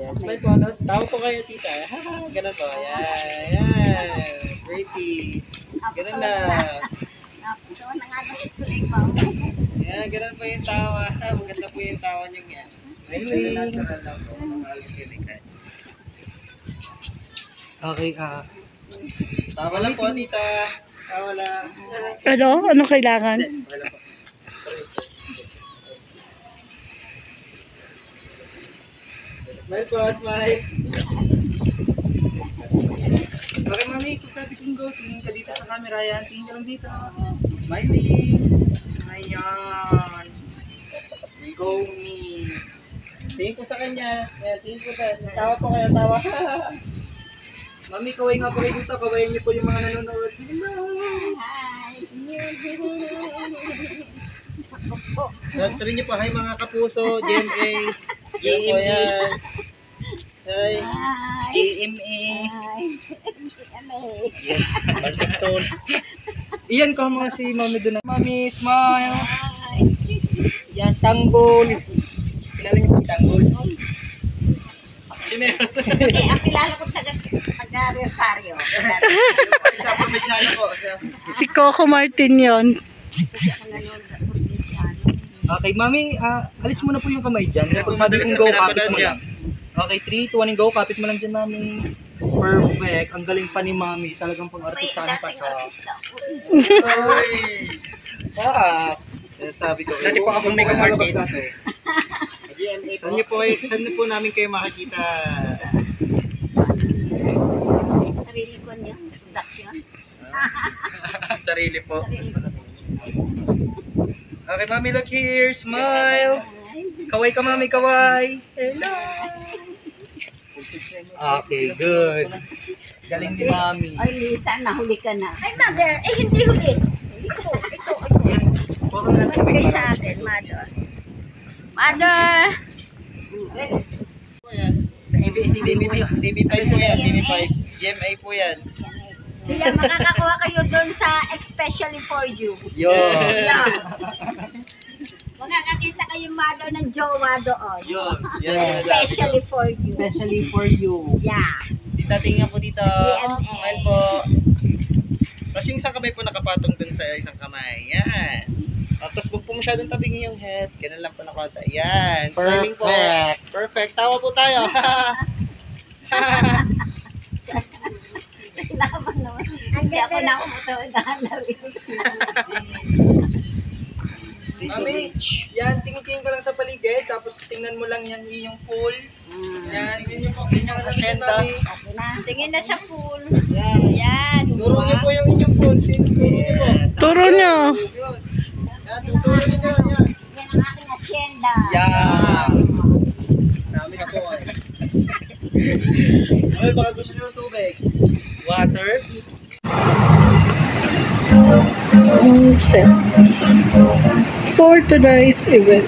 Yes, smile po. Tawa po kayo, tita. Ganun po. Yan. Pretty. Ganun lang. Yan, ganun po yung tawa. Maganda po yung tawa niyo yan. Smile. Natural lang po. Okay, tawa lang po, tita. Tawa lang. Ano kailangan? Wala po. Smile po, smile. Okay, mami, kung sabi kong go, tingin ka dito sa camera yan. Tingin ka lang dito. Smiling. Ayan. Go me. Tingin ko sa kanya. Ayan, tingin ko ka. Tawa po kayo, tawa. Mami, kaway nga po kayo dito. Kawayan niyo po yung mga nanonood. Hi. Sabihin niyo po, hi mga kapuso, GMA. Yan po yan. Hi. GMA. Iyan ko mga si Mami doon. Mami, smile. Yan, tanggol. Kilala niyo po tanggol? Sino yun? Ang kilala ko taga-Rosario. Isa probinsano po. Si Coco Martin yon. Okay, Mami, alis mo na po yung kamay dyan. Kung sabi kong go, kapit mo lang. Okay, 3, 2, 1, go. Kapit mo lang dyan, Mami. Perfect. Ang galing pa ni Mami. Talagang pang-artistahan pa siya. Oy! Sabi ko. Dati po akong makeup artist. Saan niyo po namin kayo makikita? Sarili ko niya. Production. Sarili po. Okay, Mami, look here. Smile. Kaway ka, Mami, kaway. Hello. Okay, good. Galing ni Mami. Ay, Lisa, nahuli ka na. Ay, mother. Eh, hindi huli. Ito. Bigay sa akin, mother. Mother! Sa TV5 po yan. TV5. GMA po yan. Siya, makakakuha kayo doon sa Especially For You. Yun. Makakakita kayong mother ng jowa doon. Yun. Especially For You. Especially for you. Yeah. Tita, tingnan po dito. GMA. Smile po. Tapos yung isang kamay po nakapatong dun sa isang kamay. Yan. Tapos huwag po masyadong tabingin yung head. Ganun lang po nakota. Yan. Smiling po. Perfect. Tawa po tayo. Laban naman. Hindi ako nakaputawad na halawin. Mami, yan. Tingin-tingin ka lang sa paligid. Tapos tingnan mo lang yan yung pool. Yan. Tingnan po. Tingnan ka lang yan, Mami. Tingin na sa pool. Yan. Yan. Turo niyo po yung inyong pool. Turo niyo po. Turo niyo. Yan. Tuturo niyo yan. Yan ang aking asyenda. Yan. Sa amin na po. Ay, baka gusto nyo ng tubig. Water. Set for today's event.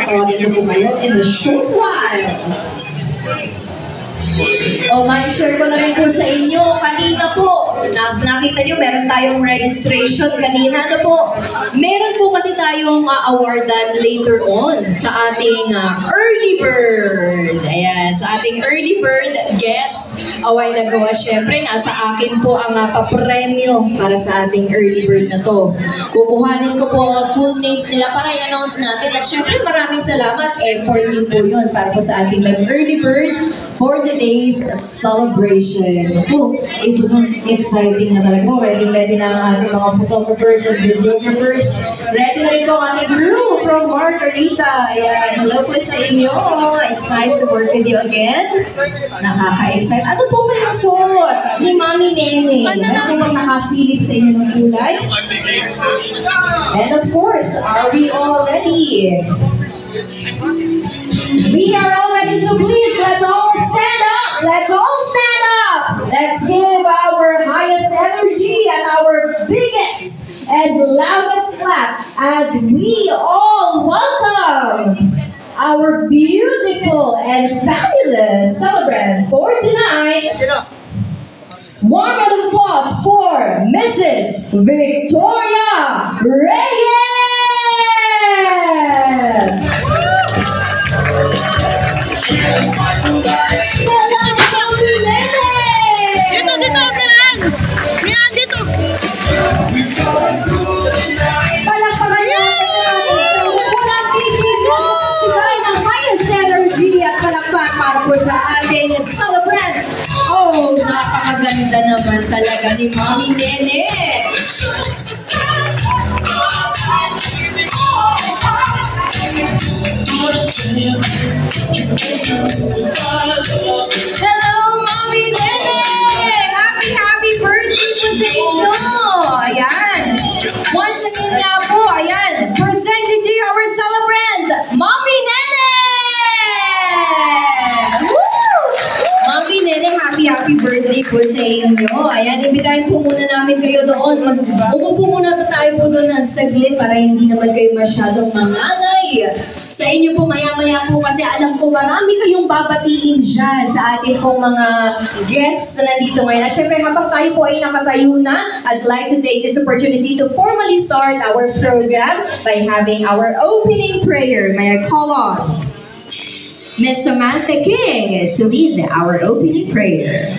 Tatawagan ko po kayo in a short while. O, ma-share ko na rin po sa inyo. Kanina po, nakita nyo, meron tayong registration kanina. Ano po? Meron po kasi tayong awardan later on sa ating early bird. Ayan, sa ating early bird guest a while ago. At syempre, nasa akin po ang papremyo para sa ating early bird na to. Kukuhanin ko po ang full names nila para i-announce natin. At syempre, maraming salamat. Effort din po yun para po sa ating early bird for today's celebration. Oh, ito na, exciting na talaga. Ready na ang ating mga photographers and videographers. Ready na rin po ang ating crew from Margarita. Ayan, hello po sa inyo. It's nice to work with you again. Nakaka-excite. Ano po kayong suot ni Mami Nene? Ano po bang nakasilip sa inyo ng kulay? And of course, are we all ready? We are all ready, so please, let's all stand up. Let's all stand up. Let's give our highest energy and our biggest and loudest clap as we all welcome our beautiful and fabulous celebrant for tonight. One round of applause for Mrs. Victoria Reyes. Para po sa ating celebrant. Oh, napakaganda naman talaga ni Mami Nene. Hello, Mami Nene! Happy birthday po sa inyo! Ayan. Once again nga po, ayan, presented to our celebrant, Mami Nene! Mami Nene, happy birthday po sa inyo. Ayan, ibitahin po muna namin kayo doon. Umupo muna pa tayo po doon ng saglit para hindi naman kayo masyadong mangalay. Sa inyo po maya-maya po kasi alam ko marami kayong babatiin dyan sa ating pong mga guests na nandito ngayon. At syempre habang tayo po ay nakatayo na, I'd like to take this opportunity to formally start our program by having our opening prayer. May I call on Ms. Samantha King to lead our opening prayer.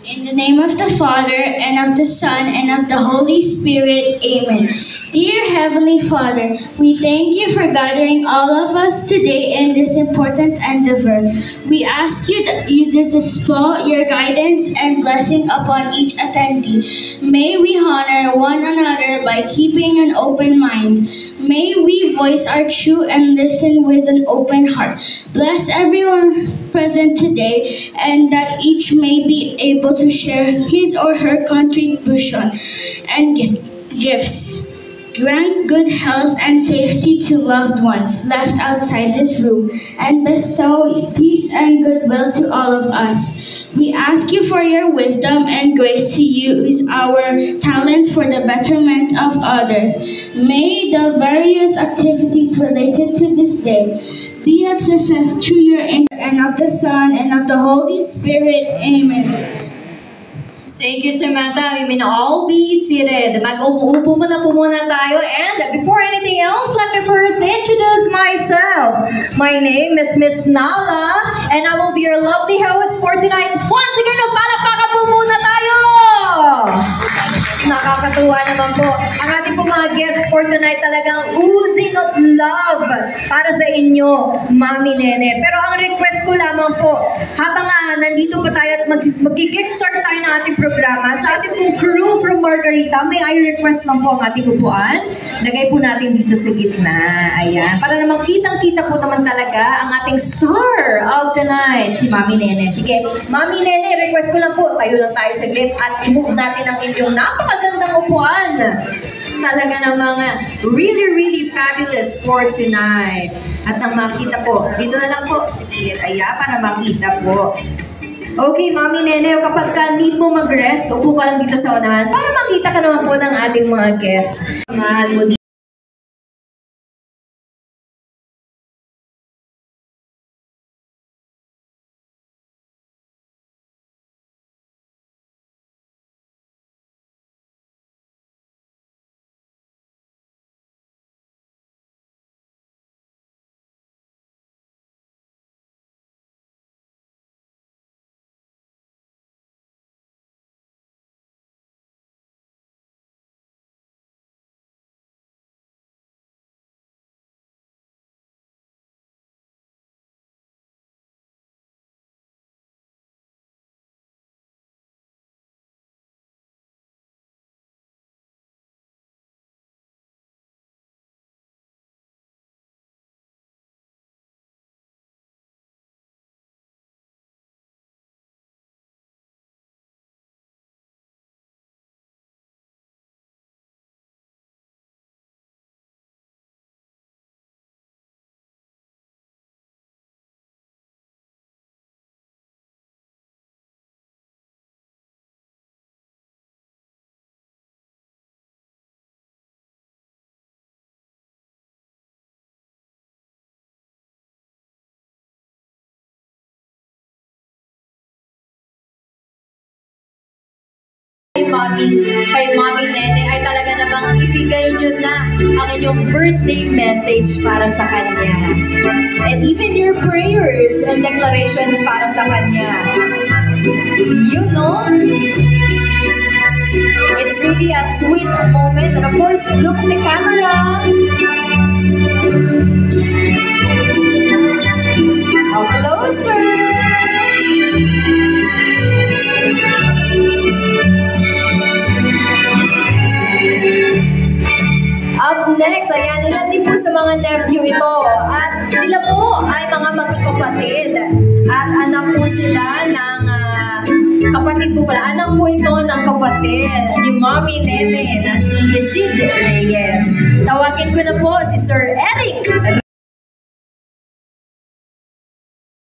In the name of the Father, and of the Son, and of the Holy Spirit, amen. Dear Heavenly Father, we thank you for gathering all of us today in this important endeavor. We ask you that you dispel your guidance and blessing upon each attendee. May we honor one another by keeping an open mind. May we voice our truth and listen with an open heart. Bless everyone present today, and that each may be able to share his or her contribution and gifts. Grant good health and safety to loved ones left outside this room, and bestow peace and goodwill to all of us. We ask you for your wisdom and grace to use our talents for the betterment of others. May the various activities related to this day be a success through your and of the Son and of the Holy Spirit. Amen. Thank you, Samantha. We may all be seated. Mag-upo muna po muna tayo. And before anything else, let me first introduce myself. My name is Miss Nala, and I will be your lovely host for tonight. Once again, palakpakan po muna tayo! Nakakatuwa naman po. Ang ating po mga guests for tonight talagang oozing of love para sa inyo, Mami Nene. Pero ang request ko lamang po, habang nandito pa tayo at mag-kickstart tayo ng ating programa, sa ating po crew from Margarita, may I request lang po ang ating upuan. Lagay po natin dito sa gitna. Ayan. Para naman kitang-kita po naman talaga ang ating star of the night, si Mami Nene. Sige, Mami Nene, request ko lang po, tayo lang tayo sa glit at i-move natin ang inyong napakagandang upuan. Talaga namang really fabulous for tonight. At nang makita po, dito na lang po sa gilid, para makita po. Okay, Mami Nene, kapag need mo mag-rest, upo ka lang dito sa unahan para makita ka naman po ng ating mga guests. Mahal mo dito. kay Mommy Nene ay talaga namang ibigay nyo na ang inyong birthday message para sa kanya. And even your prayers and declarations para sa kanya. You know, it's really a sweet moment. And of course, look at the camera. How closer. Up next, ayan, ilan din po sa mga nephew ito. At sila po ay mga magkakapatid. At anak po sila ng kapatid po pala. Anak po ito ng kapatid ni Mommy Nene na si Sid Reyes. Tawagin ko na po si Sir Eric